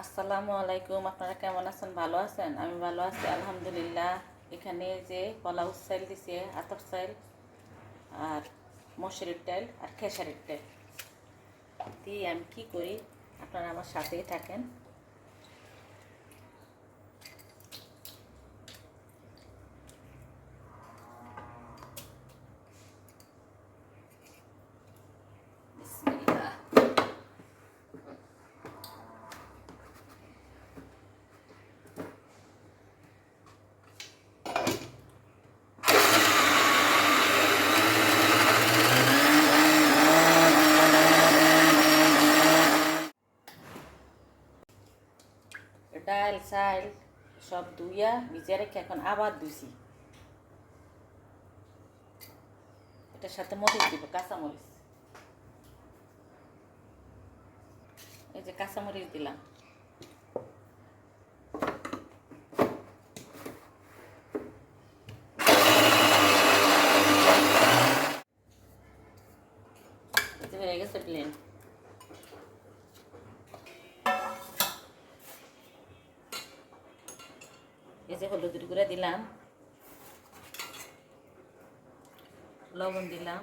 আসসালামু আলাইকুম। আপনারা কেমন আছেন? ভালো আছেন? আমি ভালো আছি আলহামদুলিল্লাহ। এখানে যে পোলাও চাল দিছে, আতপ চাল আর মসুরির ডাল আর খেসারির ডাল দিয়ে আমি কী করি, আপনারা আমার সাথেই থাকেন। বিসমিল্লাহ। ডাল চাল সব ধুইয়া ভিজিয়ে রেখে এখন আবার ধুইছি। এটার সাথে মরিচ দিব, কাঁচামরিচ। এই যে কাঁচামরিচ দিলাম। হয়ে গেছে ব্লেন্ড। এই যে হলুদের গুঁড়া দিলাম, লবণ দিলাম,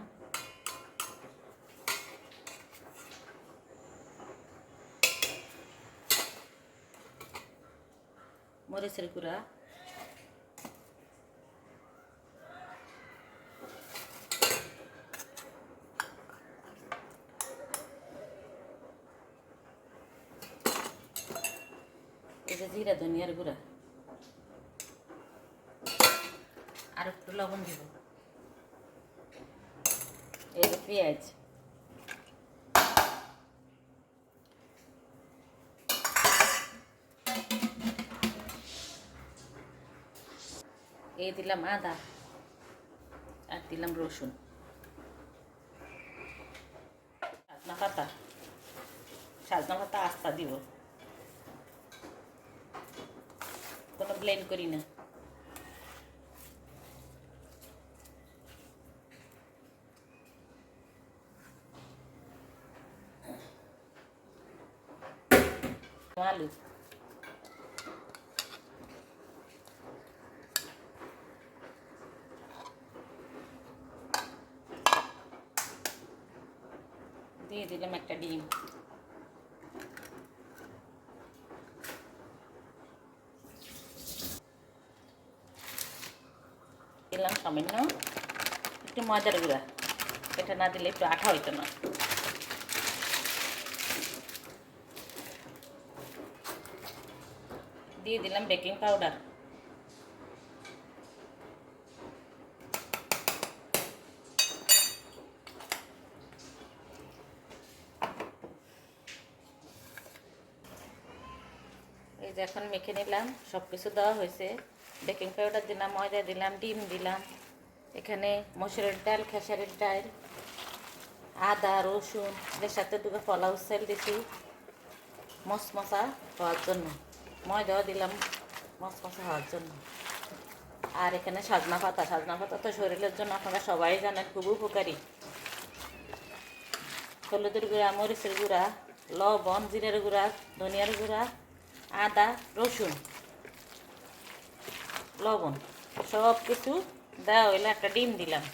মরিচের গুঁড়া, এই যে জিরা ধনিয়ার গুঁড়া, আর একটু লবণ দিব। এই যে পেঁয়াজ, এই দিলাম আদা, আর দিলাম রসুন, সাজনা পাতা আস্তা দিব, কোনো ব্লেন্ড করি না। আলু দিয়ে দিলাম একটা ডিম। দিলাম সামান্য একটু ময়দার গুঁড়া, এটা না দিলে একটু আঠা হইতো না। দিয়ে দিলাম বেকিং পাউডার। এই যে এখন মেখে নিলাম, সব কিছু দেওয়া হয়েছে। বেকিং পাউডার দিলাম, ময়দা দিলাম, ডিম দিলাম, এখানে মসুরের ডাল, খেসারির ডাল, আদা রসুন, এর সাথে দুটো পোলাও চাল দিছি মচমচা হওয়ার জন্য, ময়দাও দিলাম মচমচা হওয়ার জন্য। আর এখানে সাজনা পাতা তো শরীরের জন্য আপনারা সবাই জানেন খুব উপকারী। হলুদের গুঁড়া, মরিচের গুঁড়া, লবণ, জিরের গুঁড়া, ধনিয়ার গুঁড়া, আদা রসুন, লবণ সব কিছু দেওয়া হইলে একটা ডিম দিলাম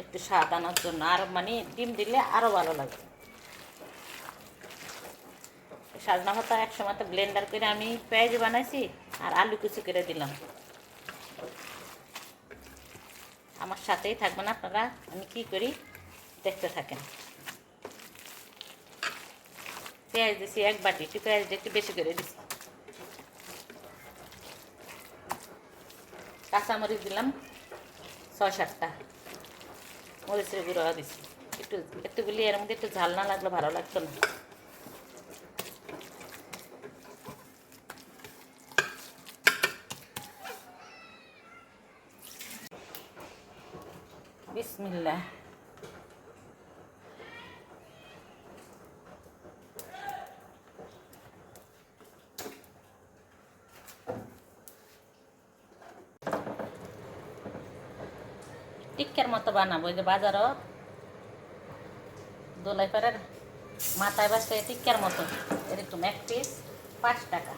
একটু স্বাদ আনার জন্য, আর মানে ডিম দিলে আরও ভালো লাগে। সাজনা পাতা একসময় তো ব্লেন্ডার করে আমি পেঁয়াজ বানাইছি আর আলু কুচি করে দিলাম। আমার সাথেই থাকবেন আপনারা, আমি কি করি দেখতে থাকেন। পেঁয়াজ দিছি এক বাটি, একটু পেঁয়াজ দিয়ে একটু বেশি করে দিছি। কাঁচামরিচ দিলাম 6-7টা, মরিচের গুঁড়ো দিছি একটু, এতগুলি এর মধ্যে একটু ঝাল না লাগলে ভালো লাগতো না। বিসমিল্লাহ। টিক্কার মতো বানাবো, ওই যে বাজারও দোলাই পাড়ার মাথায় বাসে টিক্কার মতো এরকম এক পিস 5 টাকা।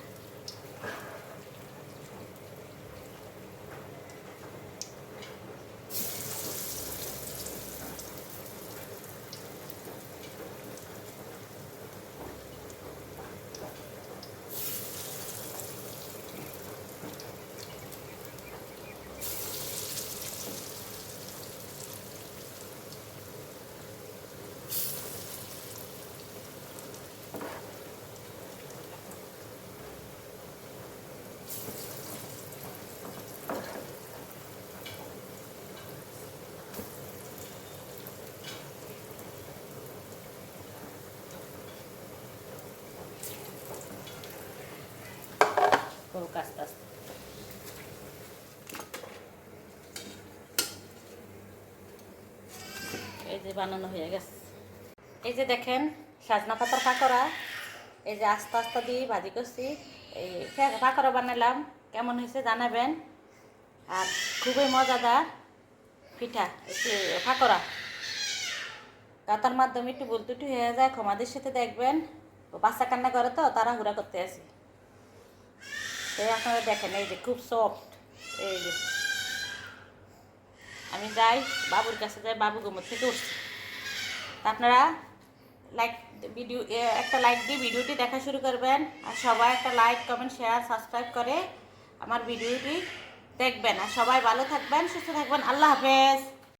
করুক আস্তে আস্তে। এই যে বানানো হয়ে গেছে। এই যে দেখেন সাজনা পাতার পাকোড়া, এই যে আস্তে আস্তে দিয়ে ভাজি করছি। এই পাকোড়া বানালাম, কেমন হয়েছে জানাবেন। আর খুবই মজাদার পিঠা পাকোড়া। তার মাধ্যমে একটু ভুল ত্রুটি হয়ে যায়, ক্ষমাদের সাথে দেখবেন। বাচ্চা কান্না করে তো তাড়াহুড়া করতে আসি। এই আপনারা দেখেন এই যে খুব সফট। এই যে আমি যাই বাবুর কাছে যাই, বাবু ঘুমোর থেকে উঠছি। আপনারা একটা লাইক দিয়ে ভিডিওটি দেখা শুরু করবেন। আর সবাই একটা লাইক কমেন্ট শেয়ার সাবস্ক্রাইব করে আমার ভিডিওটি দেখবেন। আর সবাই ভালো থাকবেন, সুস্থ থাকবেন। আল্লাহ হাফেজ।